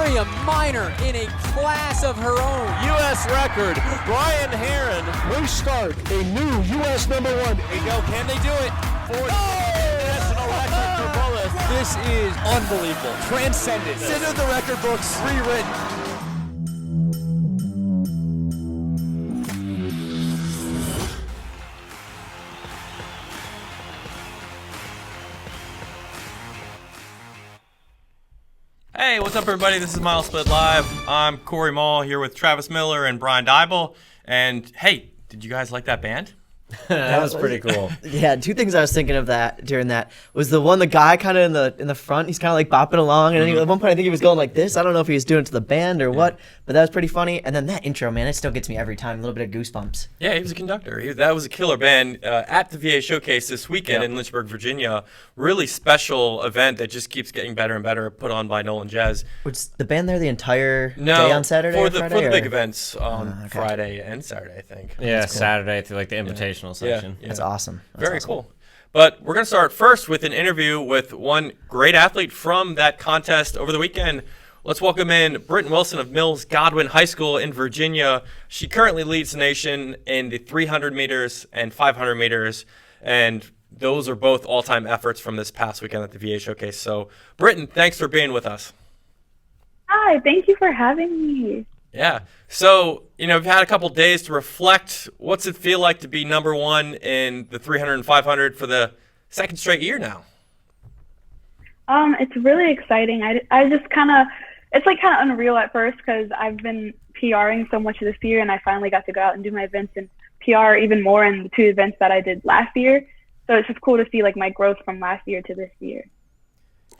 Aria Minor in a class of her own. U.S. record, Brian Herron. We start a new U.S. #1. There you go. Can they do it? For national record for Bullis. This is unbelievable. Transcendent. It's into the record books. Rewritten. Hey, what's up, everybody? This is MileSplit Live. I'm Corey Mall here with Travis Miller and Brian Dybel. And hey, did you guys like that band? That was pretty cool. Yeah, two things I was thinking of that during that was the guy kind of in the front. He's kind of like bopping along, and then at one point I think he was going like this. I don't know if he was doing it to the band or what, but that was pretty funny. And then that intro, man, it still gets me every time. A little bit of goosebumps. Yeah, he was a conductor. That was a killer band at the VA Showcase this weekend in Lynchburg, Virginia. Really special event that just keeps getting better and better. Put on by Nolan Jazz. Was the band there the entire day on Saturday? for or the Friday, for the or? big events on Friday and Saturday, I think. Yeah, cool. Saturday through like the invitational section. Yeah. That's awesome. That's Very awesome. cool. But we're going to start first with an interview with one great athlete from that contest over the weekend. Let's welcome in Britton Wilson of Mills Godwin High School in Virginia. She currently leads the nation in the 300 meters and 500 meters, and those are both all-time efforts from this past weekend at the VA Showcase. So, Britton, thanks for being with us. Hi, thank you for having me. Yeah. So, we've had a couple days to reflect. What's it feel like to be #1 in the 300 and 500 for the second straight year now? It's really exciting. I just it's like kind of unreal at first because I've been PRing so much this year, and I finally got to go out and do my events and PR even more in the 2 events that I did last year. So it's just cool to see like my growth from last year to this year.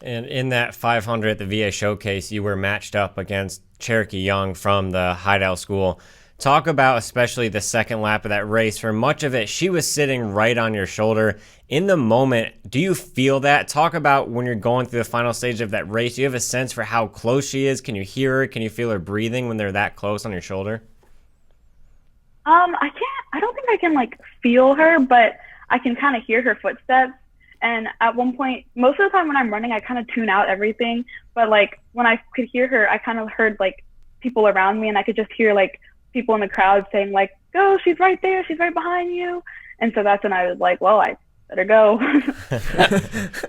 And in that 500 at the VA Showcase, you were matched up against Cherokee Young from the Hideout School. Talk about especially the second lap of that race. For much of it, she was sitting right on your shoulder. In the moment, do you feel that? Talk about when you're going through the final stage of that race. Do you have a sense for how close she is? Can you hear her? Can you feel her breathing when they're that close on your shoulder? I don't think I can like feel her, but I can kind of hear her footsteps. And at one point, most of the time when I'm running, I kind of tune out everything. But like when I could hear her, I kind of heard like people around me, and I could just hear like people in the crowd saying like, "Go, she's right there, she's right behind you." And so that's when I was like, well, I better go.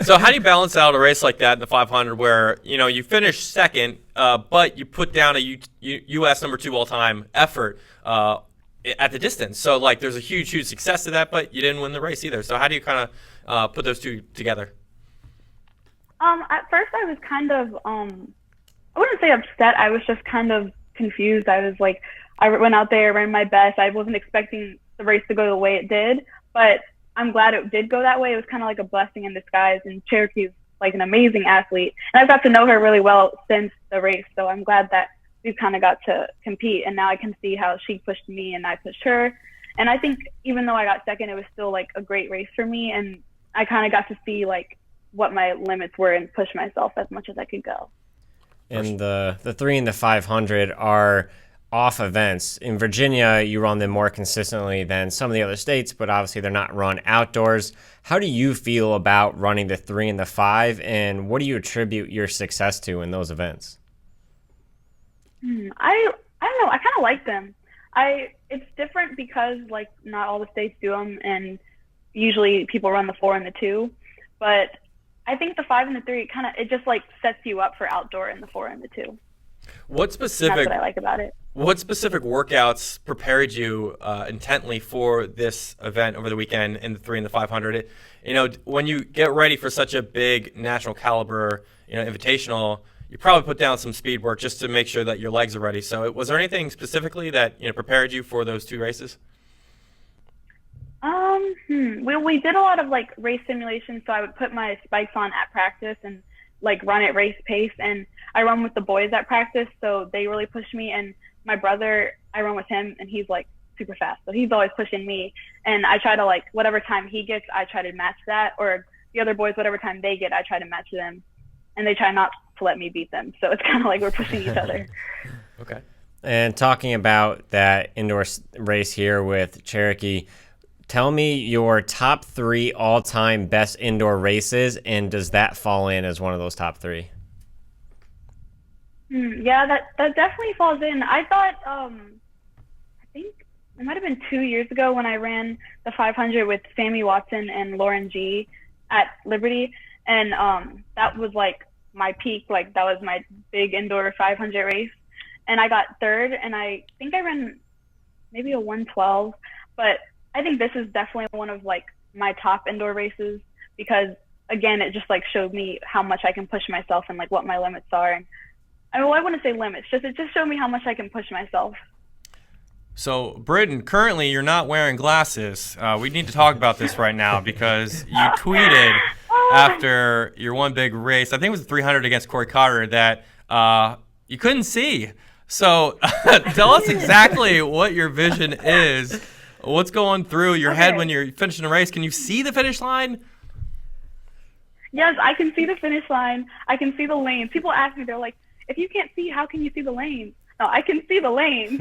So how do you balance out a race like that in the 500 where, you finish second, but you put down a U.S. #2 all-time effort at the distance? So, like, there's a huge, huge success to that, but you didn't win the race either. So how do you kind of put those two together? At first I was kind of, I wouldn't say upset. I was just kind of confused. I was like, I went out there, ran my best. I wasn't expecting the race to go the way it did, but I'm glad it did go that way. It was kind of like a blessing in disguise, and Cherokee's like an amazing athlete. And I've got to know her really well since the race, so I'm glad that we've kind of got to compete, and now I can see how she pushed me and I pushed her. And I think even though I got second, it was still like a great race for me, and I kind of got to see like what my limits were and push myself as much as I could go. And the 3 and the 500 are off events. In Virginia, you run them more consistently than some of the other states, but obviously they're not run outdoors. How do you feel about running the 3 and the 5, and what do you attribute your success to in those events? I don't know. I kind of like them. It's different because like not all the states do them, and usually people run the 4 and the 2. But I think the 5 and the 3 it just like sets you up for outdoor in the 4 and the 2. That's what I like about it. What specific workouts prepared you intently for this event over the weekend in the 3 and the 500? When you get ready for such a big national caliber, invitational, you probably put down some speed work just to make sure that your legs are ready. So was there anything specifically that prepared you for those 2 races? We did a lot of like race simulations, so I would put my spikes on at practice and like run at race pace, and I run with the boys at practice, so they really push me. And my brother, I run with him, and he's like super fast, so he's always pushing me, and I try to like whatever time he gets, I try to match that, or the other boys, whatever time they get, I try to match them, and they try not to let me beat them. So it's kind of like we're pushing each other. Okay. And talking about that indoor race here with Cherokee, tell me your top 3 all-time best indoor races, and does that fall in as one of those top 3? Yeah, that definitely falls in. I thought, I think it might have been 2 years ago when I ran the 500 with Sammy Watson and Lauren G at Liberty, and that was like my peak. Like that was my big indoor 500 race, and I got third, and I think I ran maybe a 112, but I think this is definitely one of like my top indoor races because again, it just like showed me how much I can push myself and like what my limits are. And I wouldn't say limits, it just showed me how much I can push myself. So, Britton, currently you're not wearing glasses. We need to talk about this right now because you tweeted after your one big race, I think it was the 300 against Corey Carter, that you couldn't see. So, tell us exactly what your vision is. What's going through your head when you're finishing a race? Can you see the finish line? Yes, I can see the finish line. I can see the lanes. People ask me, they're like, if you can't see, how can you see the lanes? No, I can see the lanes.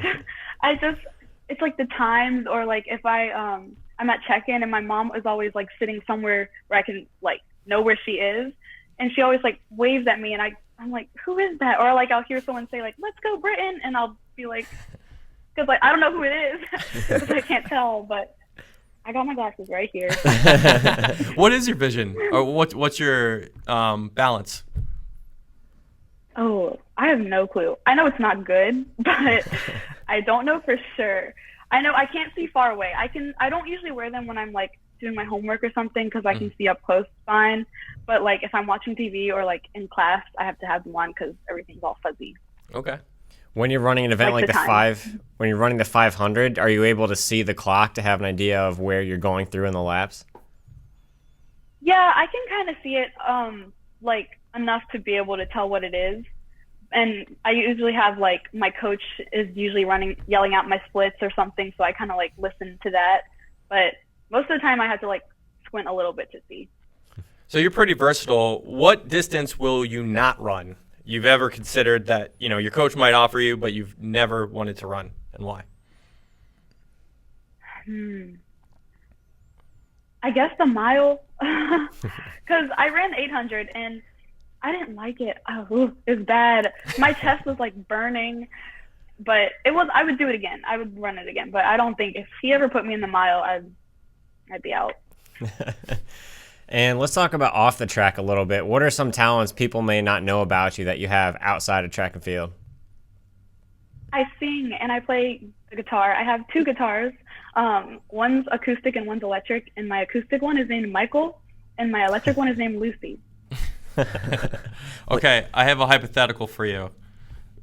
It's like the times, or like if I'm at check-in and my mom is always like sitting somewhere where I can like know where she is, and she always like waves at me, and I'm like, who is that? Or like I'll hear someone say like, let's go Britton, and I'll be like, because like I don't know who it is because I can't tell, but I got my glasses right here. What is your vision, or what's your balance? Oh, I have no clue. I know it's not good, but I don't know for sure. I know I can't see far away. I don't usually wear them when I'm like doing my homework or something because I can see up close fine. But like if I'm watching TV or like in class, I have to have them on because everything's all fuzzy. Okay. When you're running an event like when you're running the 500, are you able to see the clock to have an idea of where you're going through in the laps? Yeah, I can kind of see it like enough to be able to tell what it is. And I usually have like my coach is usually yelling out my splits or something, so I kind of like listen to that. But most of the time I have to like squint a little bit to see. So you're pretty versatile. What distance will you not run? You've ever considered that, your coach might offer you, but you've never wanted to run, and why? I guess the mile, because I ran 800 and I didn't like it. Oh, it was bad. My chest was like burning, but I would do it again. I would run it again, but I don't think if he ever put me in the mile, I'd be out. And let's talk about off the track a little bit. What are some talents people may not know about you that you have outside of track and field? I sing and I play the guitar. I have two guitars. One's acoustic and one's electric. And my acoustic one is named Michael, and my electric one is named Lucy. Okay, I have a hypothetical for you.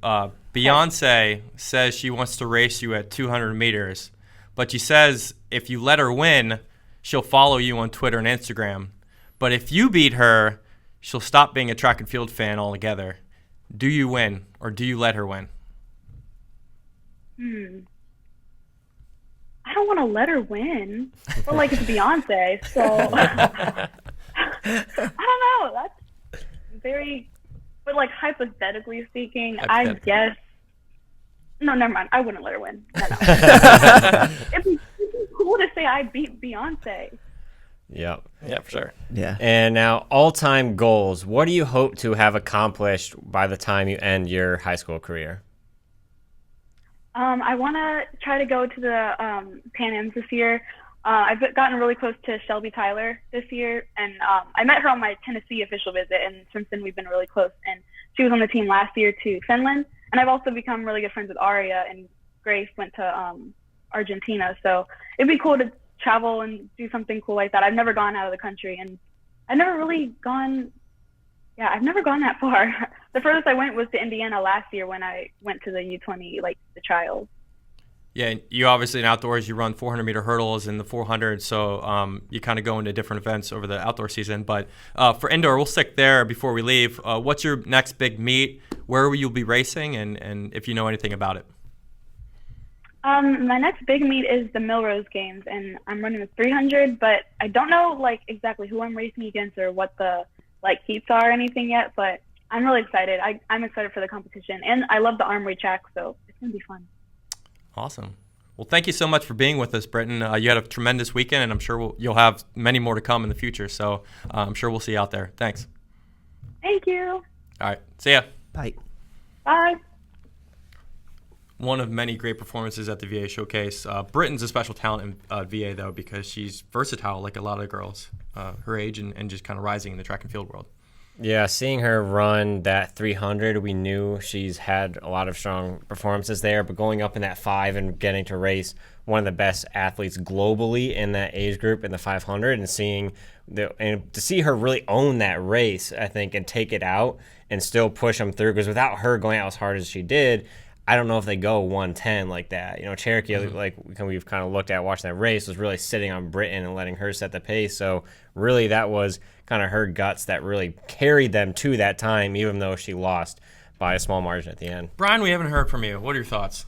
Beyonce says she wants to race you at 200 meters, but she says if you let her win, she'll follow you on Twitter and Instagram. But if you beat her, she'll stop being a track and field fan altogether. Do you win, or do you let her win? I don't want to let her win. But like it's Beyonce, so I don't know. That's very, but like hypothetically speaking, I guess. No, never mind. I wouldn't let her win. No. It'd be cool to say I beat Beyonce. Yep. Yeah, for sure. Yeah. And now, all-time goals. What do you hope to have accomplished by the time you end your high school career? I want to try to go to the Pan Ams this year. I've gotten really close to Shelby Tyler this year, and I met her on my Tennessee official visit, and since then we've been really close. And she was on the team last year to Finland, and I've also become really good friends with Aria, and Grace went to Argentina. So it'd be cool to travel and do something cool like that. I've never gone out of the country, and I've never gone that far. The furthest I went was to Indiana last year when I went to the U20, like the trials. Yeah, you obviously in outdoors, you run 400-meter hurdles and the 400, so you kind of go into different events over the outdoor season. But for indoor, we'll stick there before we leave. What's your next big meet? Where will you be racing, and if you know anything about it? My next big meet is the Milrose Games, and I'm running the 300, but I don't know like exactly who I'm racing against or what the like heats are or anything yet, but I'm really excited. I'm excited for the competition, and I love the armory track, so it's going to be fun. Awesome. Well, thank you so much for being with us, Britton. You had a tremendous weekend, and I'm sure you'll have many more to come in the future, so I'm sure we'll see you out there. Thanks. Thank you. All right. See ya. Bye. Bye. Bye. One of many great performances at the VA showcase. Britton's a special talent in VA, though, because she's versatile like a lot of girls her age and just kind of rising in the track and field world. Yeah, seeing her run that 300, we knew she's had a lot of strong performances there, but going up in that 5 and getting to race one of the best athletes globally in that age group in the 500 and to see her really own that race, I think, and take it out and still push them through, because without her going out as hard as she did, I don't know if they go 110 like that. Cherokee, like we've kind of looked at watching that race, was really sitting on Britton and letting her set the pace. So really that was kind of her guts that really carried them to that time, even though she lost by a small margin at the end. Brian, we haven't heard from you. What are your thoughts?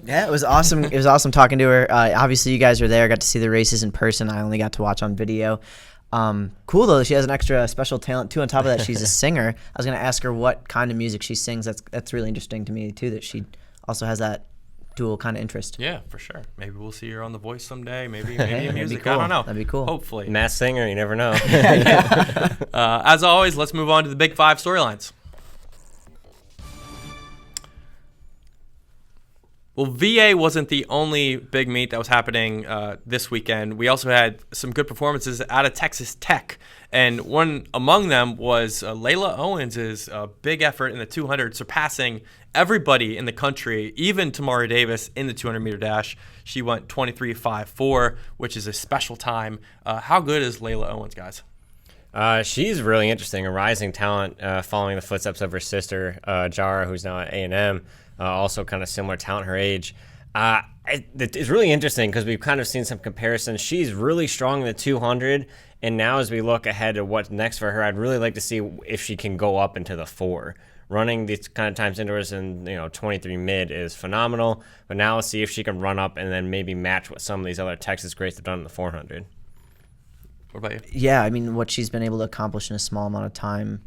Yeah, it was awesome. It was awesome talking to her. Obviously, you guys were there. Got to see the races in person. I only got to watch on video. Cool, though. She has an extra special talent, too. On top of that, she's a singer. I was going to ask her what kind of music she sings. That's really interesting to me, too, that she also has that dual kind of interest. Yeah, for sure. Maybe we'll see her on The Voice someday. Maybe in music. Cool. I don't know. That'd be cool. Hopefully. Mass singer, you never know. As always, let's move on to the Big 5 storylines. Well, VA wasn't the only big meet that was happening this weekend. We also had some good performances out of Texas Tech. And one among them was Laila Owens' big effort in the 200, surpassing everybody in the country, even Tamara Davis in the 200-meter dash. She went 23.54, which is a special time. How good is Laila Owens, guys? She's really interesting, a rising talent following the footsteps of her sister, Jara, who's now at A&M. Also kind of similar talent her age. It's really interesting because we've kind of seen some comparisons. She's really strong in the 200, and now as we look ahead to what's next for her, I'd really like to see if she can go up into the 4. Running these kind of times indoors in 23 mid is phenomenal, but now let's see if she can run up and then maybe match what some of these other Texas greats have done in the 400. What about you? Yeah, I mean, what she's been able to accomplish in a small amount of time,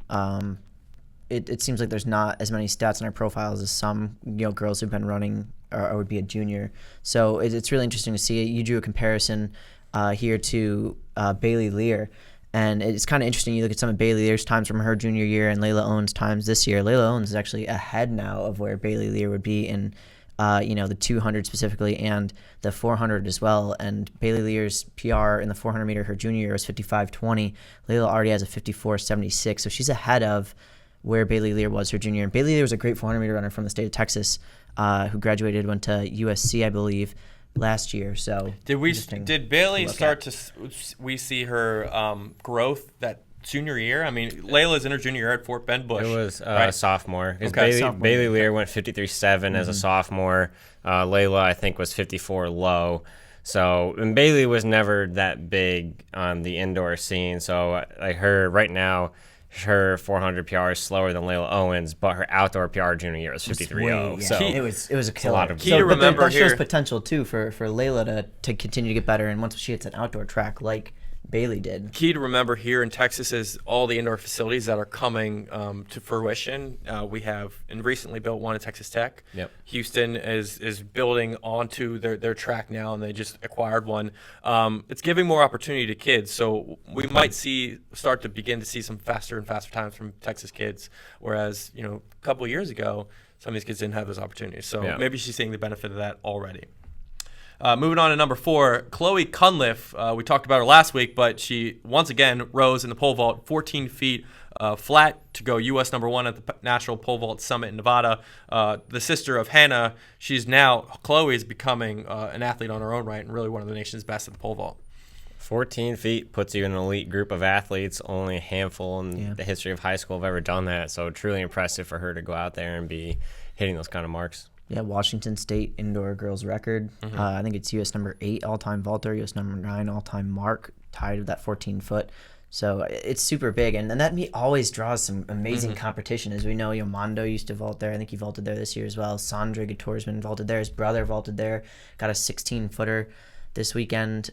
it seems like there's not as many stats in our profiles as some girls who've been running or would be a junior. So it's really interesting to see. You drew a comparison here to Bailey Lear, and it's kind of interesting. You look at some of Bailey Lear's times from her junior year and Laila Owens' times this year. Laila Owens is actually ahead now of where Bailey Lear would be in the 200 specifically and the 400 as well. And Bailey Lear's PR in the 400 meter her junior year was 55.20. Laila already has a 54.76, so she's ahead of where Bailey Lear was her junior year. And Bailey Lear was a great 400 meter runner from the state of Texas, who graduated, went to USC, I believe, last year. So did Bailey start to we see her growth that junior year? I mean, Layla's in her junior year at Fort Bend Bush. It was right? sophomore. Okay. Bailey Lear went 53.7 as a sophomore. Layla, I think, was 54 low. So, and Bailey was never that big on the indoor scene. So, like her right now, her 400 PR is slower than Laila Owens, but her outdoor PR junior year was 53.0. Yeah. So it was a killer. a lot of key to remember that shows here. potential too for Laila to continue to get better, and once she hits an outdoor track like Bailey did. Key to remember here in Texas is all the indoor facilities that are coming to fruition. We have and recently built one at Texas Tech. Yep. Houston is building onto their track now, and they just acquired one. It's giving more opportunity to kids, so we might start to begin to see some faster and faster times from Texas kids, whereas a couple of years ago, some of these kids didn't have those opportunities. So maybe she's seeing the benefit of that already. Moving on to number 4, Chloe Cunliffe. We talked about her last week, but she once again rose in the pole vault 14 feet flat to go U.S. number 1 at the National Pole Vault Summit in Nevada. The sister of Hannah, Chloe is becoming an athlete on her own right and really one of the nation's best at the pole vault. 14 feet puts you in an elite group of athletes. Only a handful in the history of high school have ever done that. So truly impressive for her to go out there and be hitting those kind of marks. Yeah, Washington State indoor girls record. I think it's U.S. number 8 all-time vaulter, U.S. number 9 all-time mark, tied with that 14-foot. So it's super big, and that meet always draws some amazing competition. As we know, Mondo used to vault there. I think he vaulted there this year as well. Sandra Gatorsman vaulted there. His brother vaulted there. Got a 16-footer this weekend.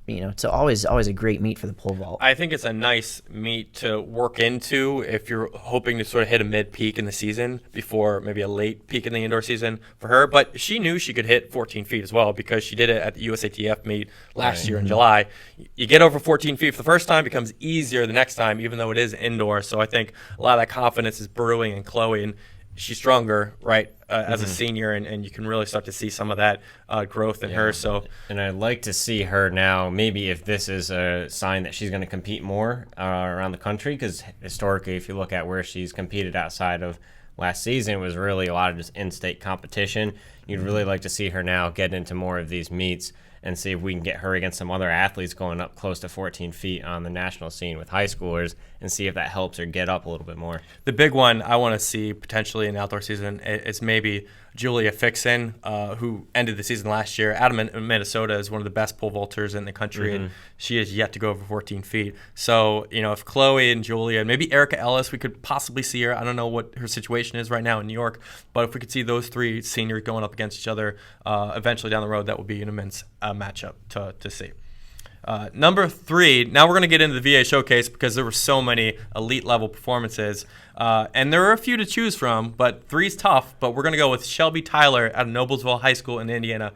It's always a great meet for the pole vault. I think it's a nice meet to work into if you're hoping to sort of hit a mid-peak in the season before maybe a late peak in the indoor season for her. But she knew she could hit 14 feet as well because she did it at the USATF meet last year in July. You get over 14 feet for the first time, it becomes easier the next time, even though it is indoor. So I think a lot of that confidence is brewing in Chloe. And she's stronger, right, as a senior, and you can really start to see some of that growth in her. So, and I'd like to see her now, maybe if this is a sign that she's going to compete more around the country, because historically, if you look at where she's competed outside of last season, it was really a lot of just in-state competition. You'd really like to see her now get into more of these meets and see if we can get her against some other athletes going up close to 14 feet on the national scene with high schoolers, and see if that helps her get up a little bit more. The big one I want to see potentially in the outdoor season is maybe Julia Fixon, who ended the season last year out of Minnesota, is one of the best pole vaulters in the country, and she has yet to go over 14 feet. So, if Chloe and Julia, and maybe Erica Ellis, we could possibly see her. I don't know what her situation is right now in New York, but if we could see those three seniors going up against each other eventually down the road, that would be an immense matchup to see. Number 3, now we're going to get into the VA showcase because there were so many elite level performances. And there are a few to choose from, but 3's tough. But we're going to go with Shelby Tyler out of Noblesville High School in Indiana.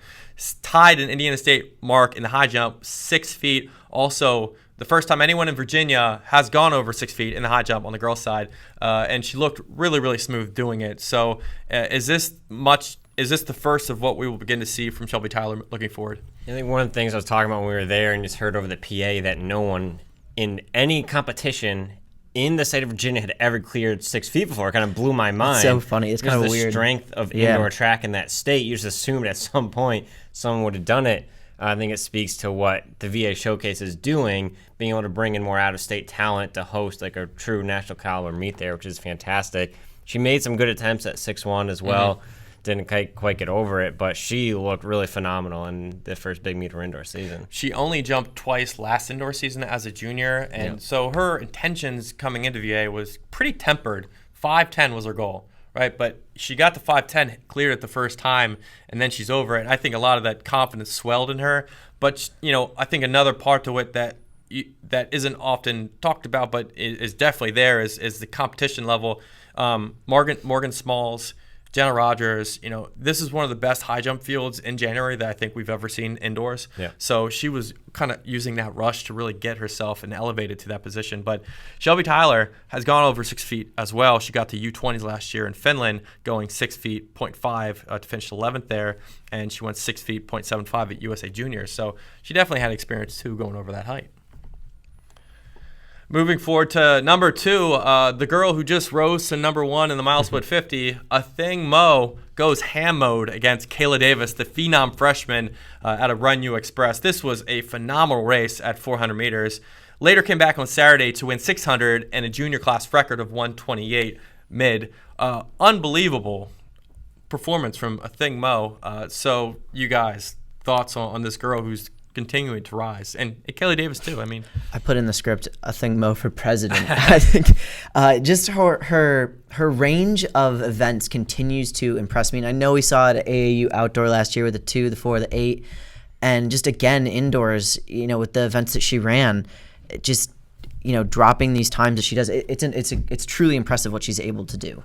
Tied an Indiana State mark in the high jump, 6 feet. Also, the first time anyone in Virginia has gone over 6 feet in the high jump on the girls' side. And she looked really, really smooth doing it. So is this the first of what we will begin to see from Shelby Tyler looking forward? I think one of the things I was talking about when we were there and just heard over the PA that no one in any competition in the state of Virginia had ever cleared 6 feet before. It kind of blew my mind. It's so funny. It's kind of weird. The strength of indoor track in that state, you just assumed at some point someone would have done it. I think it speaks to what the VA Showcase is doing, being able to bring in more out-of-state talent to host like a true national caliber meet there, which is fantastic. She made some good attempts at 6'1" as well. Didn't quite get over it, but she looked really phenomenal in the first big meet of her indoor season. She only jumped twice last indoor season as a junior, and so her intentions coming into VA was pretty tempered. 5'10" was her goal, right? But she got the 5'10" cleared it the first time, and then she's over it. I think a lot of that confidence swelled in her. But I think another part to it that isn't often talked about, but is definitely there, is the competition level. Morgan Smalls, Jenna Rogers, this is one of the best high jump fields in January that I think we've ever seen indoors. Yeah. So she was kind of using that rush to really get herself and elevate it to that position. But Shelby Tyler has gone over 6 feet as well. She got the U20s last year in Finland, going 6 feet 0.5 to finish 11th there, and she went 6 feet 0.75 at USA Juniors. So she definitely had experience too going over that height. Moving forward to number 2, the girl who just rose to number 1 in the MileSplit 50, Athing Mu, goes ham mode against Kayla Davis, the phenom freshman out of Run U Express. This was a phenomenal race at 400 meters. Later came back on Saturday to win 600 and a junior class record of 128 mid. Unbelievable performance from Athing Mu. So you guys, thoughts on this girl who's continuing to rise, and Kayla Davis too. I put in the script Athing Mu for president. I think just her range of events continues to impress me. And I know we saw it at AAU outdoor last year with the 2, the 4, the 8, and just again indoors. With the events that she ran, just dropping these times that she does. It's truly impressive what she's able to do.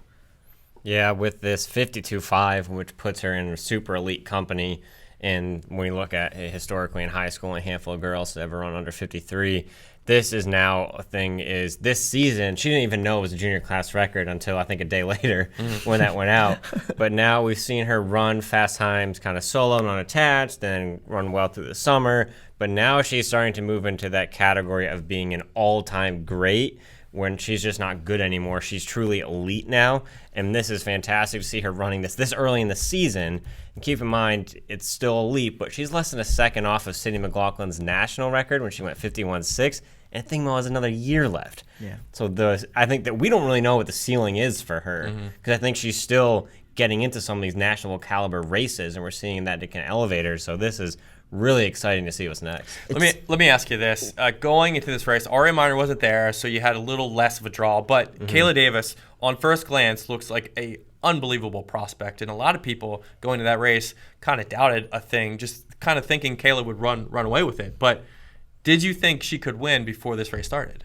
Yeah, with this 52.5, which puts her in super elite company. And when we look at historically in high school, a handful of girls that ever run under 53, this is now a thing. Is this season, she didn't even know it was a junior class record until I think a day later when that went out. But now we've seen her run fast times kind of solo and unattached, then run well through the summer. But now she's starting to move into that category of being an all-time great, when she's just not good anymore. She's truly elite now, and this is fantastic to see her running this early in the season. And keep in mind, it's still elite, but she's less than a second off of Sydney McLaughlin's national record when she went 51.6, and Athing Mu has another year left. Yeah. So I think that we don't really know what the ceiling is for her, because I think she's still getting into some of these national caliber races, and we're seeing that it can elevate her. So this is really exciting to see what's next. Let me ask you this. Going into this race, Aria Minor wasn't there, so you had a little less of a draw. But Kayla Davis, on first glance, looks like a unbelievable prospect. And a lot of people going to that race kind of doubted Athing, just kind of thinking Kayla would run away with it. But did you think she could win before this race started?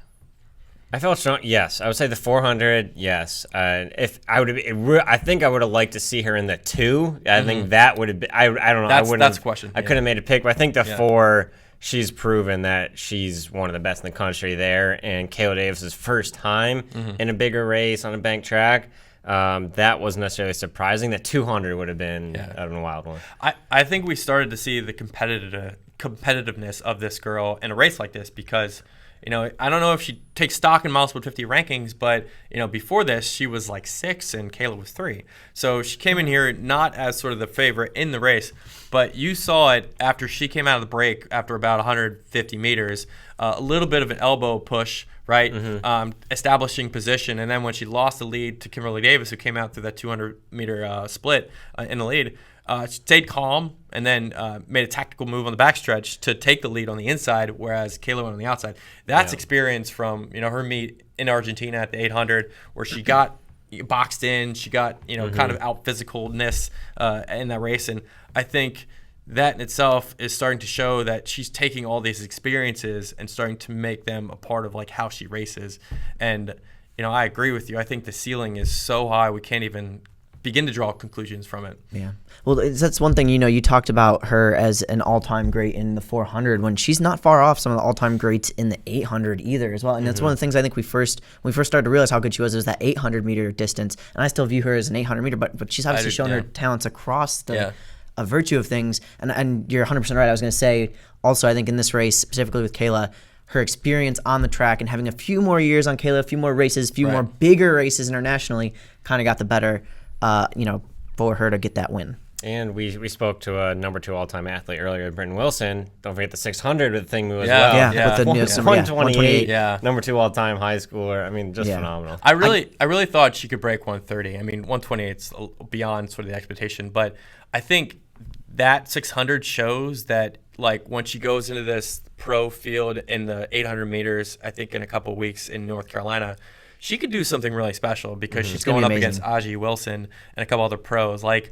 I felt strong. Yes, I would say the 400. Yes, if I would have, I think I would have liked to see her in the 2. I think that would have been. I don't know. That's the question. I could have made a pick, but I think the 4. She's proven that she's one of the best in the country there, and Kayla Davis's first time in a bigger race on a bank track. that wasn't necessarily surprising. That 200 would have been a wild one. I think we started to see the competitiveness of this girl in a race like this because, you know, I don't know if she takes stock in MileSplit 50 rankings, but, you know, before this, she was like 6 and Kayla was 3. So she came in here not as sort of the favorite in the race, but you saw it after she came out of the break after about 150 meters, a little bit of an elbow push, right? Establishing position. And then when she lost the lead to Kayla Davis, who came out through that 200-meter split in the lead, she stayed calm and then made a tactical move on the backstretch to take the lead on the inside, whereas Kayla went on the outside. That's experience from, you know, her meet in Argentina at the 800, where she got boxed in, she got, you know, kind of out physicalness in that race. And I think that in itself is starting to show that she's taking all these experiences and starting to make them a part of like how she races. And, you know, I agree with you. I think the ceiling is so high we can't even begin to draw conclusions from it. Yeah. Well, that's one thing, you know, you talked about her as an all-time great in the 400 when she's not far off some of the all-time greats in the 800 either as well. And that's one of the things I think when we first started to realize how good she was that 800-meter distance. And I still view her as an 800-meter, but she's obviously shown her talents across the a virtue of things. And you're 100% right. I was going to say also, I think in this race, specifically with Kayla, her experience on the track and having a few more years on Kayla, a few more races, a few more bigger races internationally kind of got the better, you know, for her to get that win. And we spoke to a number 2 all-time athlete earlier, Britton Wilson. Don't forget the 600 with Athing Mu as well. Yeah, with the 128, number 2 all-time high schooler. I mean, just phenomenal. I really thought she could break 130. I mean, 128's beyond sort of the expectation, but I think that 600 shows that, like, when she goes into this pro field in the 800 meters, I think in a couple of weeks in North Carolina, she could do something really special because she's going up against Aji Wilson and a couple other pros. Like,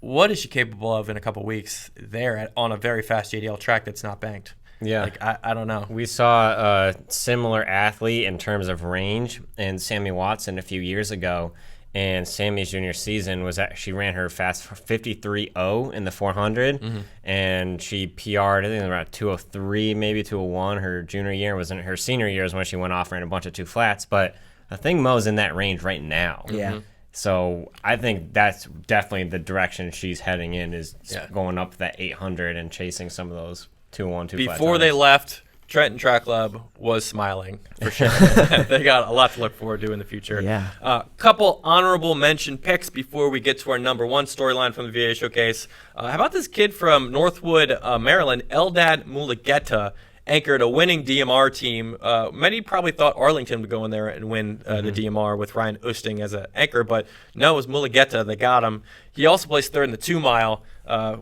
what is she capable of in a couple weeks there on a very fast JDL track that's not banked? Yeah. Like, I don't know. We saw a similar athlete in terms of range in Sammy Watson a few years ago. And Sammy's junior season she ran her fast 53.0 in the 400, and she PR'd, I think around 203, maybe 201 her junior year. Was in her senior year is when she went off ran a bunch of 2 flats. But Athing Mu's in that range right now. Yeah. So I think that's definitely the direction she's heading in is going up that 800 and chasing some of those 201, 2 flats. Before they left, Trenton Track Club was smiling for sure. They got a lot to look forward to in the future. Yeah. Couple honorable mention picks before we get to our number 1 storyline from the VA Showcase. How about this kid from Northwood, Maryland, Eldad Mulugeta, anchored a winning DMR team. Many probably thought Arlington would go in there and win the DMR with Ryan Oosting as an anchor, but no, it was Mulugeta that got him. He also placed 3rd in the 2 mile,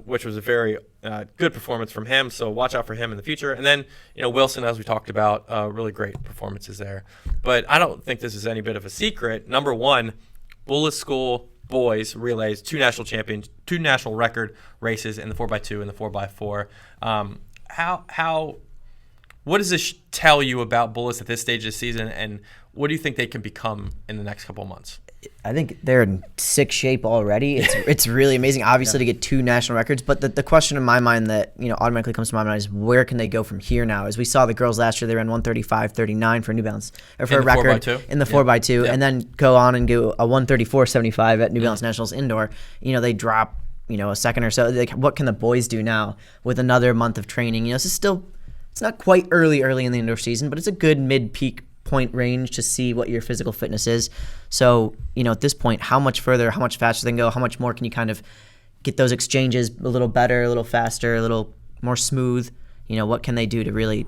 which was a very good performance from him, so watch out for him in the future. And then, you know, Wilson, as we talked about, really great performances there. But I don't think this is any bit of a secret. Number 1, Bullis School boys relays, 2 national champions, 2 national record races in the 4x2 and the 4x4. What does this tell you about Bullis at this stage of the season, and what do you think they can become in the next couple of months? I think they're in sick shape already. It's really amazing, obviously, to get 2 national records. But the question in my mind that, you know, automatically comes to my mind is where can they go from here now? As we saw the girls last year, they ran 135.39 for New Balance, or for a record 4x2? in the 4x2, and then go on and do a 134.75 at New Balance Nationals indoor. You know, they drop, you know, a second or so. Like, what can the boys do now with another month of training? You know, this is still, it's not quite early in the indoor season, but it's a good mid-peak point range to see what your physical fitness is. So, you know, at this point, how much further, how much faster they can go, how much more can you kind of get those exchanges a little better, a little faster, a little more smooth? You know, what can they do to really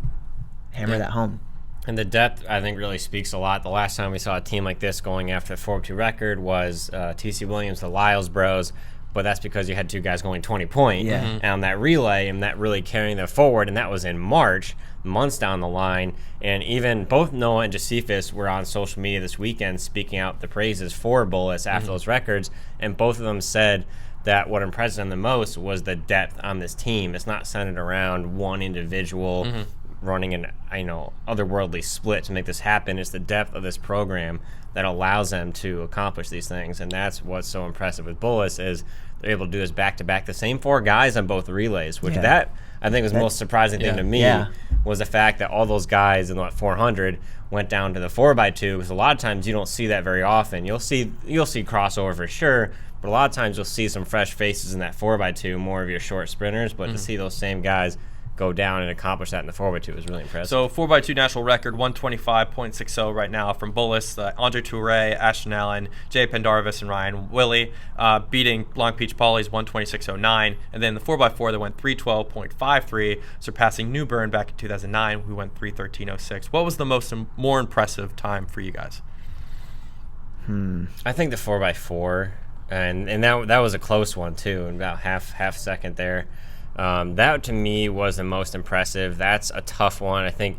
hammer that home? And the depth, I think, really speaks a lot. The last time we saw a team like this going after the 4x2 record was T.C. Williams, the Lyles bros, but that's because you had 2 guys going 20-point on that relay and that really carrying them forward, and that was in March, months down the line. And even both Noah and Josephus were on social media this weekend speaking out the praises for Bullis after those records, and both of them said that what impressed them the most was the depth on this team. It's not centered around one individual running an otherworldly split to make this happen. It's the depth of this program that allows them to accomplish these things, and that's what's so impressive with Bullis is they're able to do this back-to-back. The same 4 guys on both relays, which that I think was the most surprising thing to me was the fact that all those guys in the 400 went down to the 4x2, because a lot of times you don't see that very often. You'll see crossover for sure, but a lot of times you'll see some fresh faces in that 4x2, more of your short sprinters, but to see those same guys go down and accomplish that in the 4x2 is really impressive. So 4x2 national record 125.60 right now from Bullis, Andre Tuohy, Ashton Allen, Jay Pendarvis, and Ryan Willie, beating Long Beach Poly's 126.09, and then the 4x4 that went 312.53, surpassing New Bern back in 2009, who went 313.06. What was the more impressive time for you guys? I think the 4x4, and that was a close one too, and about half second there. That to me was the most impressive. That's a tough one. I think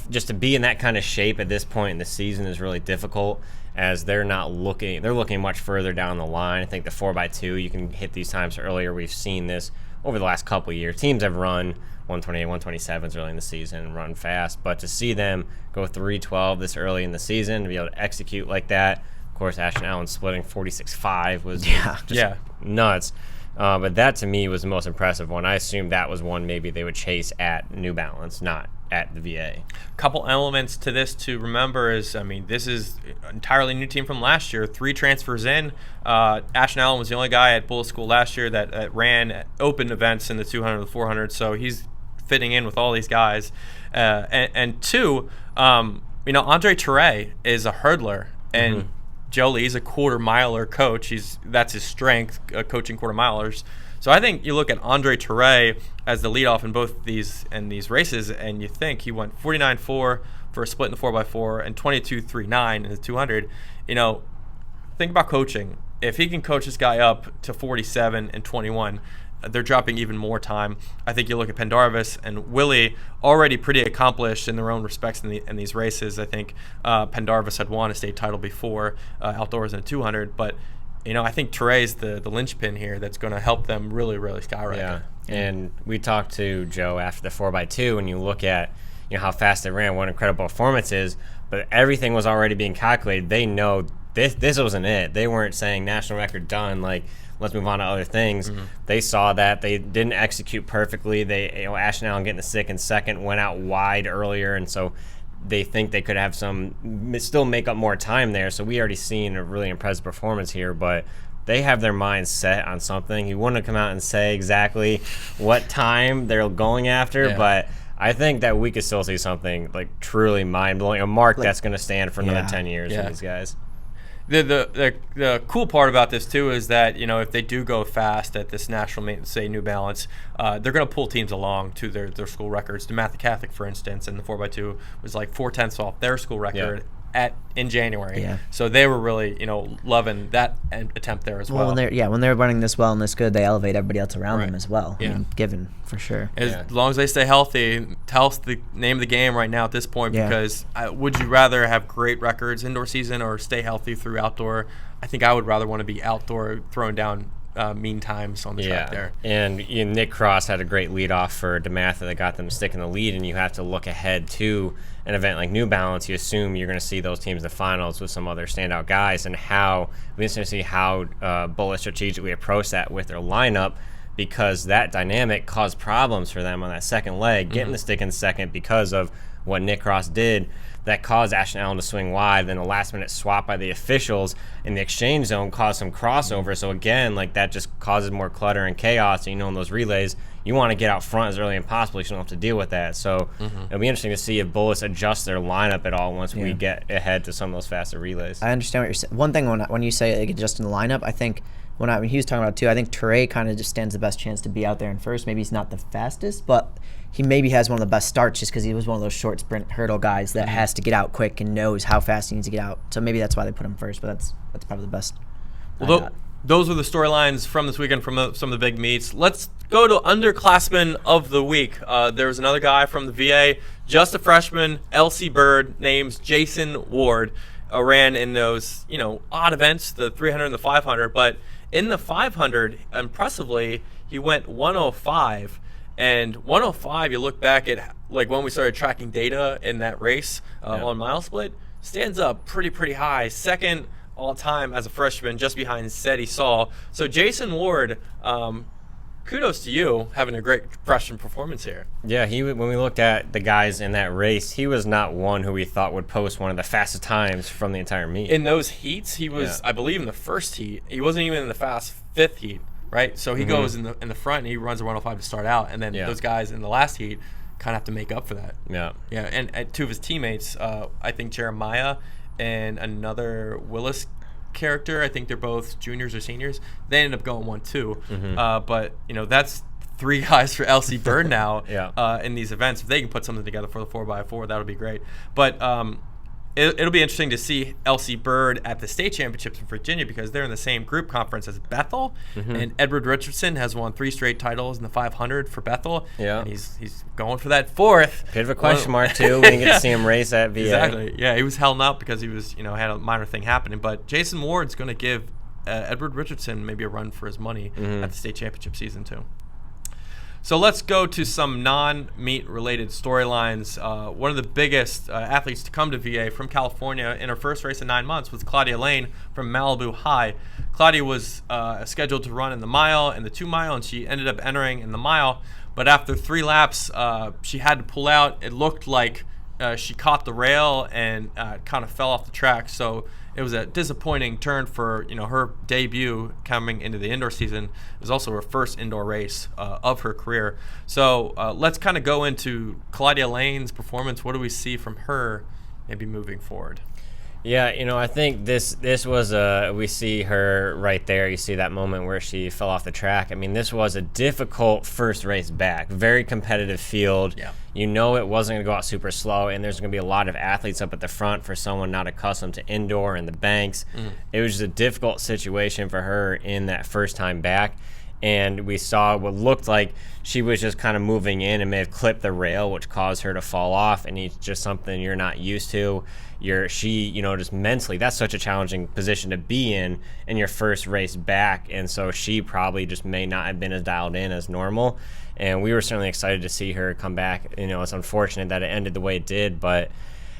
just to be in that kind of shape at this point in the season is really difficult, as they're looking much further down the line. I think the 4x2, you can hit these times earlier. We've seen this over the last couple of years. Teams have run 128, 127s early in the season and run fast, but to see them go 312 this early in the season, to be able to execute like that, of course, Ashton Allen splitting 46.5 was just nuts. But that to me was the most impressive one. I assumed that was one maybe they would chase at New Balance, not at the VA. Couple elements to this to remember is, this is an entirely new team from last year. 3 transfers in. Ashton Allen was the only guy at Bullis School last year that ran open events in the 200 or the 400, so he's fitting in with all these guys. And 2, Andre Tuohy is a hurdler, and Jolie's a quarter miler coach. That's his strength, coaching quarter milers. So I think you look at Andre Tuohy as the leadoff in both these races, and you think he went 49.4 for a split in the 4x4 and 22.39 in the 200. Think about coaching. If he can coach this guy up to 47 and 21, they're dropping even more time. I think you look at Pendarvis and Willie, already pretty accomplished in their own respects in these races. I think Pendarvis had won a state title before outdoors in a 200, but I think Tuohy's the linchpin here that's going to help them really, really skyrocket. Yeah, and we talked to Joe after the 4x2, and you look at how fast they ran, what incredible performance is, but everything was already being calculated. They know this wasn't it. They weren't saying national record done, like, let's move on to other things. They saw that. They didn't execute perfectly. Ashton Allen getting the stick in second, went out wide earlier, and so they think they could have still make up more time there. So we already seen a really impressive performance here, but they have their minds set on something. He wouldn't have come out and say exactly what time they're going after, but I think that we could still see something like truly mind-blowing, a mark that's going to stand for another 10 years for these guys. The cool part about this too is that if they do go fast at this national meet, say New Balance, they're going to pull teams along to their school records. DeMatha Catholic, for instance, in the 4x2 was like 4/10 off their school record in January. Yeah. So they were really loving that attempt there as well. When they're running this well and this good, they elevate everybody else around them as well. Yeah. Given for sure. As long as they stay healthy, tell us the name of the game right now at this point, because would you rather have great records indoor season or stay healthy through outdoor? I think I would rather want to be outdoor throwing down mean times on the track there. And Nick Cross had a great leadoff for DeMatha that got them to stick in the lead, and you have to look ahead to an event like New Balance. You assume you're going to see those teams in the finals with some other standout guys, and we're going to see how Bullis strategically approach that with their lineup, because that dynamic caused problems for them on that second leg, getting the stick in second because of what Nick Cross did. That caused Ashton Allen to swing wide. Then a last-minute swap by the officials in the exchange zone caused some crossover. So, again, that just causes more clutter and chaos. And, in those relays, you want to get out front as early as possible. You don't have to deal with that. So it'll be interesting to see if Bullis adjusts their lineup at all once we get ahead to some of those faster relays. I understand what you're saying. One thing when you say adjusting the lineup, I think when he was talking about it too, I think Tuohy kind of just stands the best chance to be out there in first. Maybe he's not the fastest, but he maybe has one of the best starts just because he was one of those short sprint hurdle guys that has to get out quick and knows how fast he needs to get out. So maybe that's why they put him first, but that's probably the best. Well, those were the storylines from this weekend from some of the big meets. Let's go to underclassmen of the week. There was another guy from the VA, just a freshman, LC Bird, named Jayson Ward, ran in those odd events, the 300 and the 500, but in the 500, impressively, he went 105. And 105, you look back at like when we started tracking data in that race on MileSplit, stands up pretty high. Second all time as a freshman, just behind Seti Saul. So Jayson Ward, kudos to you having a great freshman performance here. Yeah, when we looked at the guys in that race, he was not one who we thought would post one of the fastest times from the entire meet. In those heats, he was, I believe, in the first heat. He wasn't even in the fast fifth heat, right? So he goes in the front and he runs a 105 to start out, and then those guys in the last heat kind of have to make up for that. Yeah. Yeah, and two of his teammates, I think Jeremiah and another Willis character, I think they're both juniors or seniors, they ended up going 1-2. But, that's 3 guys for LC Bird now in these events. If they can put something together for the 4x4, that would be great. But it'll be interesting to see LC Bird at the state championships in Virginia because they're in the same group conference as Bethel. And Edward Richardson has won 3 straight titles in the 500 for Bethel. Yeah. And he's going for that 4th. Bit of a question mark, too. We didn't get to see him race at VA. Exactly. Yeah, he was held up because he was, had a minor thing happening. But Jayson Ward's going to give Edward Richardson maybe a run for his money at the state championship season, too. So let's go to some non-meet related storylines. One of the biggest athletes to come to VA from California in her first race in 9 months was Claudia Lane from Malibu High. Claudia was scheduled to run in the mile and the 2 mile, and she ended up entering in the mile. But after 3 laps, she had to pull out. It looked like she caught the rail and kind of fell off the track. So it was a disappointing turn for her debut coming into the indoor season. It was also her first indoor race of her career. So let's kind of go into Claudia Lane's performance. What do we see from her maybe moving forward? Yeah, I think this was we see her right there. You see that moment where she fell off the track. I mean, this was a difficult first race back. Very competitive field. Yeah. It wasn't going to go out super slow, and there's going to be a lot of athletes up at the front for someone not accustomed to indoor and the banks. It was just a difficult situation for her in that first time back. And we saw what looked like she was just kind of moving in and may have clipped the rail, which caused her to fall off. And it's just something you're not used to. Just mentally, that's such a challenging position to be in your first race back. And so she probably just may not have been as dialed in as normal. And we were certainly excited to see her come back. It's unfortunate that it ended the way it did, but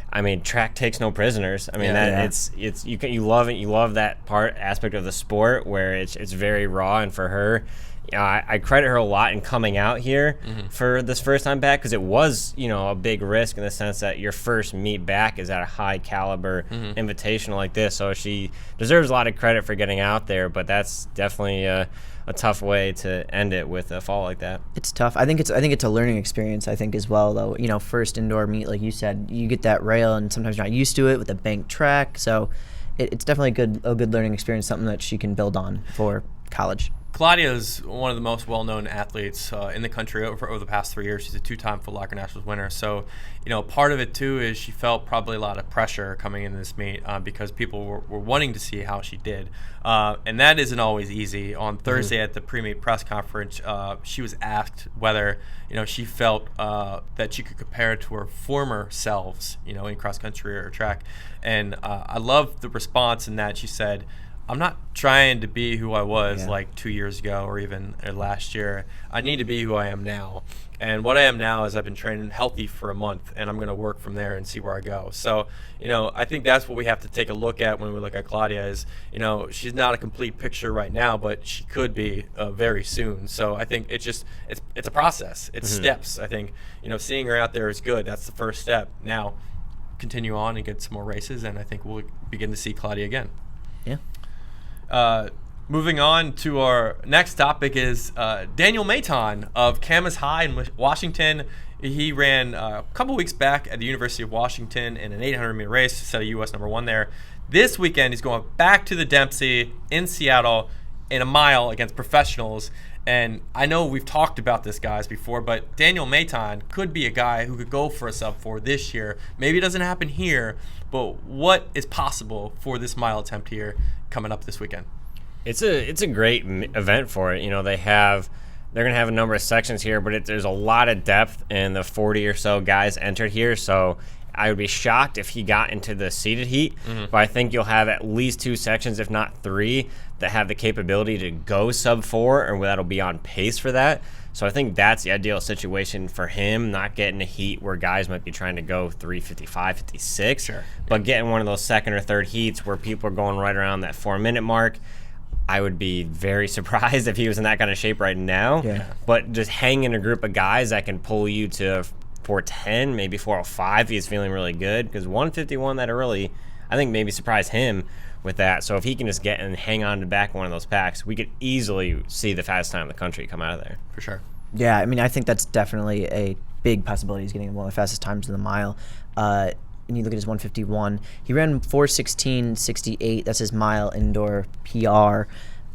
I mean, track takes no prisoners. I mean, you love it. You love that aspect of the sport where it's very raw. And for her, I credit her a lot in coming out here for this first time back because it was, a big risk in the sense that your first meet back is at a high caliber invitational like this. So she deserves a lot of credit for getting out there, but that's definitely a tough way to end it with a fall like that. It's tough. I think it's a learning experience. I think as well, though. First indoor meet, like you said, you get that rail, and sometimes you're not used to it with a bank track. So it's definitely a good learning experience, something that she can build on for college. Claudia is one of the most well-known athletes in the country over the past 3 years. She's a 2-time Foot Locker Nationals winner. So, part of it, too, is she felt probably a lot of pressure coming into this meet because people were wanting to see how she did. And that isn't always easy. On Thursday at the pre-meet press conference, she was asked whether, she felt that she could compare to her former selves, in cross-country or track. And I love the response in that she said, I'm not trying to be who I was like 2 years ago or even last year. I need to be who I am now. And what I am now is I've been training healthy for a month, and I'm going to work from there and see where I go. So, I think that's what we have to take a look at when we look at Claudia is, she's not a complete picture right now, but she could be very soon. So I think it's a process. It's steps. I think, seeing her out there is good. That's the first step. Now, continue on and get some more races, and I think we'll begin to see Claudia again. Yeah. Moving on to our next topic is Daniel Maton of Camas High in Washington. He ran a couple weeks back at the University of Washington in an 800-meter race to set a U.S. number 1 there. This weekend, he's going back to the Dempsey in Seattle in a mile against professionals. And I know we've talked about this, guys, before, but Daniel Maton could be a guy who could go for a Sub-4 this year. Maybe it doesn't happen here, but what is possible for this mile attempt here coming up this weekend? It's a great event for it. They're going to have a number of sections here, but there's a lot of depth in the 40 or so guys entered here. So I would be shocked if he got into the seeded heat, but I think you'll have at least 2 sections, if not 3, that have the capability to go sub-4, or that'll be on pace for that. So I think that's the ideal situation for him, not getting a heat where guys might be trying to go 3:55, 56, but getting one of those second or third heats where people are going right around that 4-minute mark. I would be very surprised if he was in that kind of shape right now. Yeah. But just hanging a group of guys that can pull you to 410, maybe 405, he's feeling really good. Because 151 that early, I think maybe surprised him with that. So if he can just get and hang on to back one of those packs, we could easily see the fastest time in the country come out of there. For sure. Yeah, I mean, I think that's definitely a big possibility. He's getting one of the fastest times in the mile. And you look at his 151, he ran 4:16.68. That's his mile indoor PR.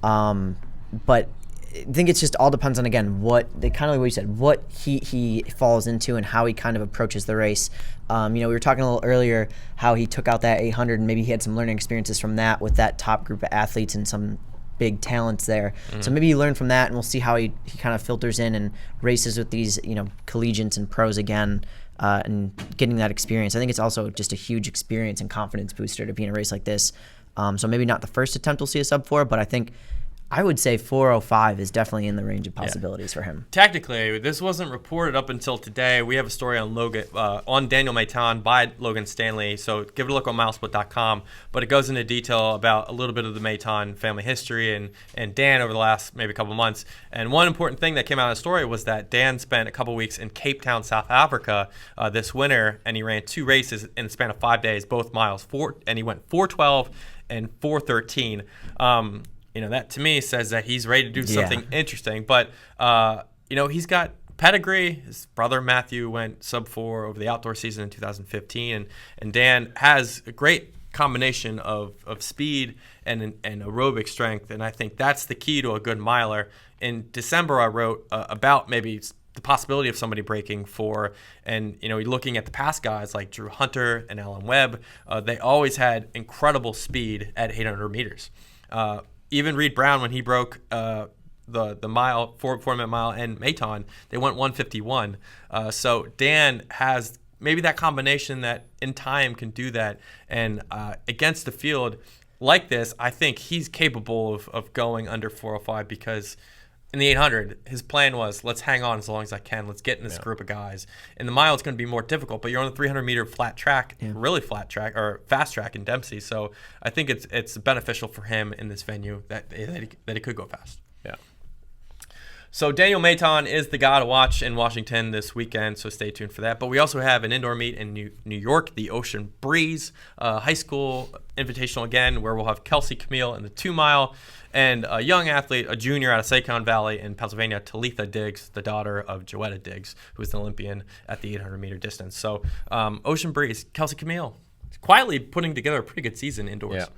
But I think it's just all depends on, again, what you said, what he falls into and how he kind of approaches the race. We were talking a little earlier how he took out that 800, and maybe he had some learning experiences from that with that top group of athletes and some big talents there. So maybe he learned from that, and we'll see how he kind of filters in and races with these collegiates and pros again. And getting that experience. I think it's also just a huge experience and confidence booster to be in a race like this. So maybe not the first attempt we'll see a sub-4, but I would say 4:05 is definitely in the range of possibilities for him. Technically, this wasn't reported up until today. We have a story on on Daniel Maton by Logan Stanley, so give it a look on MileSplit.com. But it goes into detail about a little bit of the Maton family history and Dan over the last maybe couple months. And one important thing that came out of the story was that Dan spent a couple weeks in Cape Town, South Africa this winter, and he ran 2 races in the span of 5 days, both miles, and he went 4:12 and 4:13. That to me says that he's ready to do something interesting. But, he's got pedigree. His brother Matthew went sub-4 over the outdoor season in 2015. And Dan has a great combination of speed and aerobic strength. And I think that's the key to a good miler. In December, I wrote about maybe the possibility of somebody breaking 4. And, looking at the past guys like Drew Hunter and Alan Webb, they always had incredible speed at 800 meters. Even Reed Brown, when he broke the mile, 4-minute mile, and Maton, they went 151. So Dan has maybe that combination that in time can do that. And against the field like this, I think he's capable of going under 405 because in the 800, his plan was, let's hang on as long as I can. Let's get in this group of guys. In the mile, it's going to be more difficult, but you're on the 300-meter flat track, really flat track, or fast track in Dempsey. So I think it's beneficial for him in this venue that he could go fast. Yeah. So Daniel Maton is the guy to watch in Washington this weekend, so stay tuned for that. But we also have an indoor meet in New York, the Ocean Breeze High School Invitational again, where we'll have Kelsey Camille in the 2-mile, and a young athlete, a junior out of Saycon Valley in Pennsylvania, Talitha Diggs, the daughter of Joetta Diggs, who was an Olympian at the 800-meter distance. So Ocean Breeze, Kelsey Camille, quietly putting together a pretty good season indoors.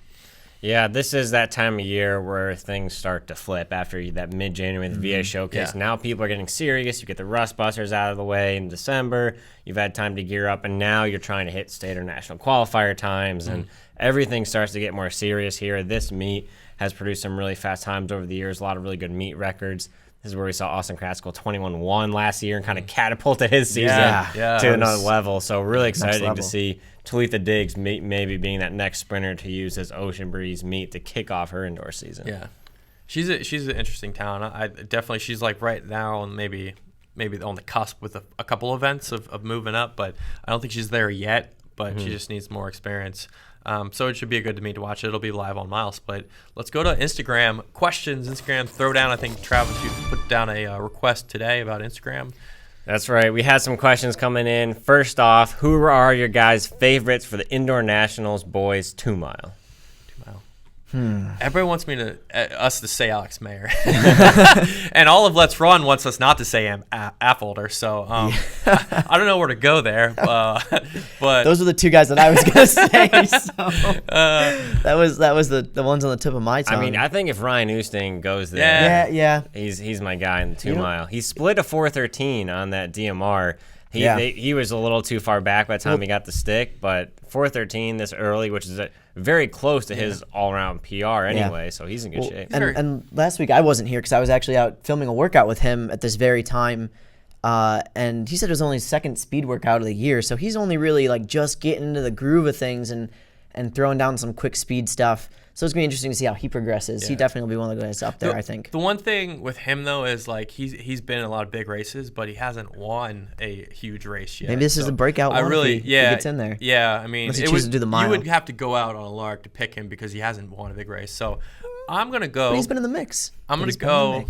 Yeah, this is that time of year where things start to flip after that mid-January, the VA showcase. Now people are getting serious. You get the rust busters out of the way in December. You've had time to gear up, and now you're trying to hit state or national qualifier times, and everything starts to get more serious here. This meet has produced some really fast times over the years, a lot of really good meet records. This is where we saw Austin Kratskill 21-1 last year and kind of catapulted his season to another level. So really exciting to see Talitha Diggs maybe being that next sprinter to use this Ocean Breeze meet to kick off her indoor season. Yeah, she's an interesting talent. I definitely, she's like right now and maybe on the cusp with a couple events of moving up, but I don't think she's there yet. But she just needs more experience. So it should be a good to me to watch. It'll be live on MileSplit. Let's go to Instagram questions. Instagram Throwdown. I think Travis, you put down a request today about Instagram. That's right. We had some questions coming in. First off, who are your guys' favorites for the Indoor Nationals boys 2-mile? Everybody wants us to say Alex Maier. And all of Let's Run wants us not to say Affolder. So I don't know where to go there. But those are the 2 guys that I was going to say. So that was the ones on the tip of my tongue. I mean, I think if Ryan Oosting goes there, yeah, he's my guy in the 2-mile. He split a 4:13 on that DMR. He was a little too far back by the time he got the stick, but 4:13 this early, which is very close to his all-around PR anyway, so he's in good shape. And last week I wasn't here because I was actually out filming a workout with him at this very time. And he said it was only his second speed workout of the year, so he's only really like just getting into the groove of things and throwing down some quick speed stuff. So it's gonna be interesting to see how he progresses. He definitely will be one of the guys up there, I think. The one thing with him though is like he's been in a lot of big races, but he hasn't won a huge race yet. Maybe this is a breakout one if he gets in there. Yeah, I mean, Unless he chooses to do the mile. You would have to go out on a lark to pick him because he hasn't won a big race. So I'm gonna go. But he's been in the mix. I'm gonna go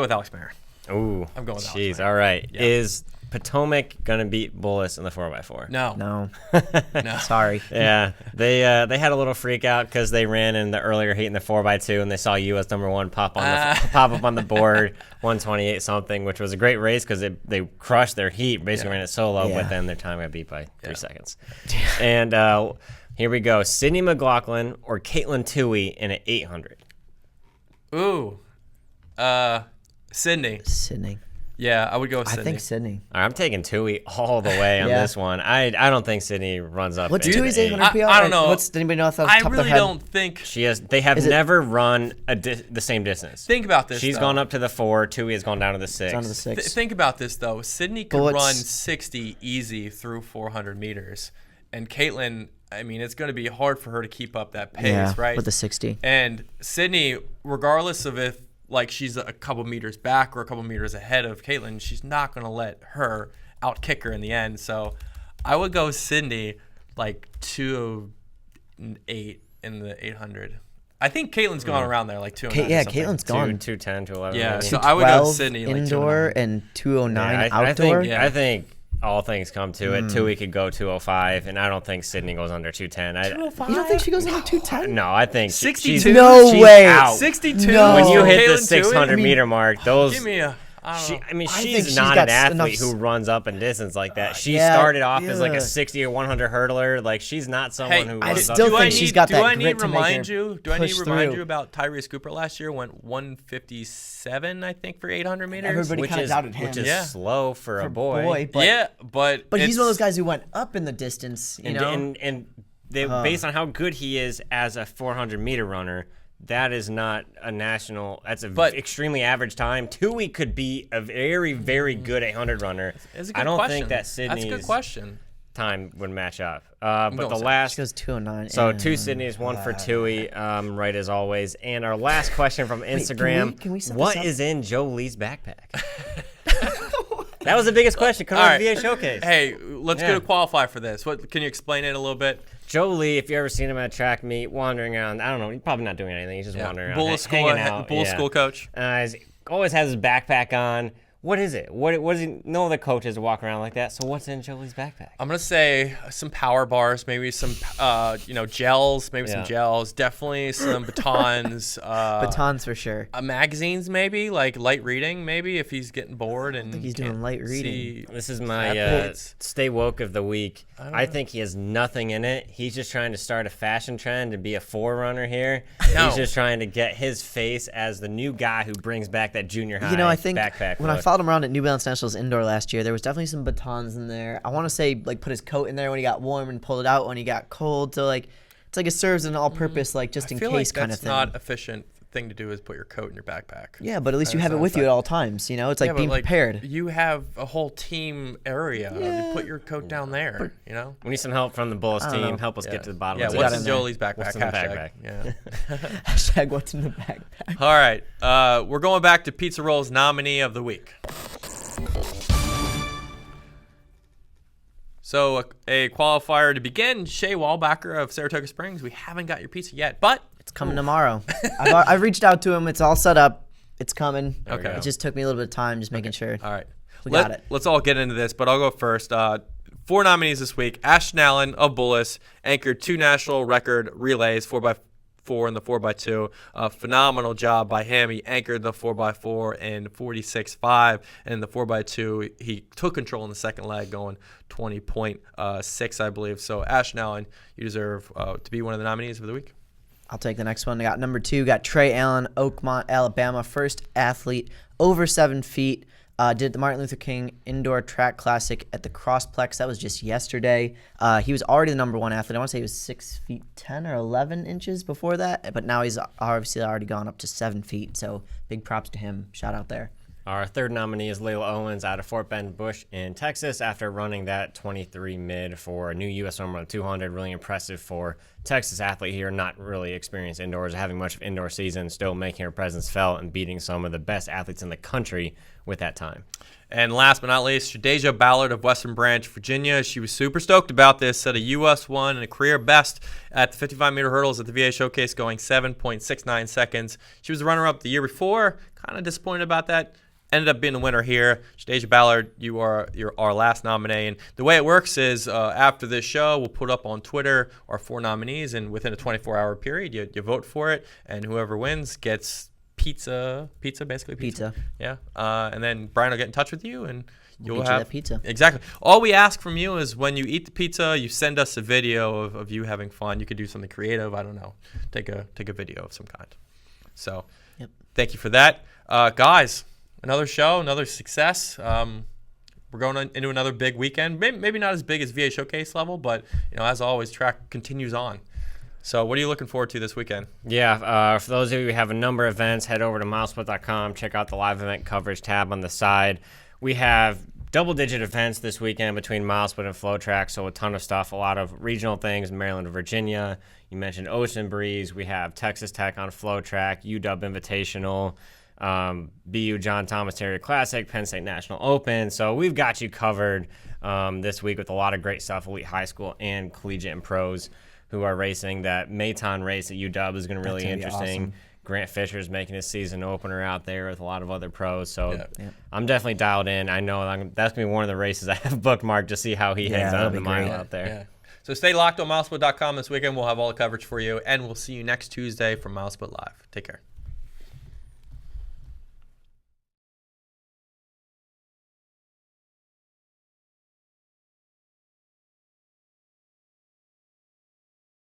with Alex Maier. Ooh, I'm going with Alex jeez. Maier. All right. Yeah. Is Potomac gonna beat Bullis in the 4x4? No. No. Sorry. Yeah, they had a little freak out because they ran in the earlier heat in the 4x2 and they saw U.S. #1 pop up on the board 128 something, which was a great race because they crushed their heat, basically ran it solo, but then their time got beat by 3 seconds. And here we go: Sydney McLaughlin or Katelyn Tuohy in an 800. Ooh, Sydney. Yeah, I would go with Sydney. I think Sydney. All right, I'm taking Tuohy all the way on this one. I don't think Sydney runs up. What's into Tuohy's the 800 PR? I don't know. Does anybody know off the I top of really their head? don't think They have never run the same distance. Think about this. She's though. gone up to the 4. Tuohy has gone down to the 6. Down to the 6. Think about this though. Sydney could Bullets. run 60 easy through 400 meters, and Katelyn. I mean, it's going to be hard for her to keep up that pace, right? With the 60. And Sydney, regardless of if like she's a couple meters back or a couple meters ahead of Katelyn, she's not going to let her outkick her in the end. So I would go Sydney like 208 in the 800. I think Katelyn's gone around there like 209. Yeah, Katelyn's gone. 210, 211. Yeah, maybe. so I would go Sydney like indoor 209. and 209 I outdoor. I think all things come to it. Tuohy could go 205, and I don't think Sydney goes under 210. You don't think she goes under 210? No, I think 62? she's No way. out. 62. No. When you hit the Katelyn 600 Tuohy? meter mark, those. Give me a. I don't know. I mean, I think she's she's not got an athlete enough who runs up in distance like that. She Yeah, started off as like yeah. a 60 or 100 hurdler. Like, she's not someone who I runs up. still Do think she's got that Do I grit need to make remind her you? Do I need push to remind through. you about Tyrese Cooper last year? Went 157, I think, for 800 meters. Everybody which kind of is doubted him. which is Yeah. slow for a boy. but yeah, but he's it's- one of those guys who went up in the distance. You know, And they, based on how good he is as a 400 meter runner, that is not a national. That's extremely average time. Tuohy could be a very, very good 800 runner. It's a good I don't question. think that Sydney's That's a good question. time would match up. But going the Sydney. last. she goes 209. So 2 Sydneys, 1 for Tuohy, right as always. And our last question from Instagram: can we set what this up? is in Jolie's backpack? That was the biggest question. Come All on, right. VA Showcase. Hey, let's Yeah. get a qualifier for this. What can you explain it a little bit? Jolie, if you ever seen him at a track meet, wandering around, I don't know, he's probably not doing anything. He's just wandering around, Bullis School, hanging out. Bullis School coach. He always has his backpack on. What is it? What does he? No other coaches walk around like that. So what's in Jolie's backpack? I'm gonna say some power bars, maybe some gels, maybe some gels, definitely some batons. Batons for sure. Magazines, maybe like light reading, maybe if he's getting bored and think he's doing can't light reading. see This is my athletes. stay woke of the week. I think he has nothing in it. He's just trying to start a fashion trend and be a forerunner here. No. He's just trying to get his face as the new guy who brings back that junior high You know, I think backpack when I look. followed him around at New Balance Nationals indoor last year, there was definitely some batons in there. I want to say like put his coat in there when he got warm and pulled it out when he got cold. So like it's like it serves an all-purpose like just I in feel case like kind of that's thing. not efficient thing to do is put your coat in your backpack. Yeah, but at least you That have it sounds with you at like- all times. You know, it's like Yeah, but, being like, prepared. You have a whole team area. You put your coat down there. You know. We need some help from the Bullis don't team. know. Help us get to the bottom Yeah, of what's this. in Jolie's backpack? What's in the Hashtag. backpack? Yeah. Hashtag what's in the backpack. All right. We're going back to Pizza Roll's nominee of the week. So a qualifier to begin, Shea Wallbacker of Saratoga Springs. We haven't got your pizza yet, but It's coming tomorrow. I've reached out to him. It's all set up. It's coming. Okay. It just took me a little bit of time, just making sure. all right. We got it. Let's all get into this, but I'll go first. 4 nominees this week. Ashton Allen of Bullis anchored 2 national record relays, 4x4 and the 4x2. Phenomenal job by him. He anchored the 4x4 in 46.5, and the 4x2 he took control in the second leg, going 20.6, I believe. So Ashton Allen, you deserve to be one of the nominees of the week. I'll take the next one. I got number 2. Got Trey Allen, Oakmont, Alabama. First athlete over 7 feet. Did the Martin Luther King Indoor Track Classic at the Crossplex. That was just yesterday. He was already the number 1 athlete. I want to say he was 6 feet 10 or 11 inches before that. But now he's obviously already gone up to 7 feet. So big props to him. Shout out there. Our third nominee is Laila Owens out of Fort Bend Bush in Texas after running that 23 mid for a new U.S. number 200. Really impressive for Texas athlete here, not really experienced indoors, having much of indoor season, still making her presence felt and beating some of the best athletes in the country with that time. And last but not least, Shadeja Ballard of Western Branch, Virginia. She was super stoked about this, set a U.S. 1 and a career best at the 55-meter hurdles at the VA Showcase, going 7.69 seconds. She was the runner-up the year before. Kind of disappointed about that. Ended up being the winner here. Shadeja Ballard, you're our last nominee. And the way it works is after this show, we'll put up on Twitter our 4 nominees, and within a 24-hour period, you vote for it, and whoever wins gets pizza, basically. Pizza. Yeah. And then Brian will get in touch with you, and you'll Get have you that pizza. Exactly. All we ask from you is when you eat the pizza, you send us a video of you having fun. You could do something creative. I don't know. Take a video of some kind. So, Thank you for that, guys. Another show, another success. We're going into another big weekend. Maybe not as big as VA Showcase level, but as always, track continues on. So what are you looking forward to this weekend? Yeah, for those of you who have a number of events, head over to MileSplit.com. Check out the live event coverage tab on the side. We have double-digit events this weekend between MileSplit and FlowTrack, so a ton of stuff, a lot of regional things, Maryland and Virginia. You mentioned Ocean Breeze. We have Texas Tech on FlowTrack, UW Invitational, BU John Thomas Terrier Classic, Penn State National Open. So we've got you covered this week with a lot of great stuff, elite high school and collegiate and pros who are racing. That Maton race at UW is going to be really interesting. Awesome. Grant Fisher's making his season opener out there with a lot of other pros. So I'm definitely dialed in. I know that's going to be one of the races I have bookmarked to see how he hangs out in the mile out there. Yeah. So stay locked on MileSplit.com this weekend. We'll have all the coverage for you, and we'll see you next Tuesday from MileSplit Live. Take care.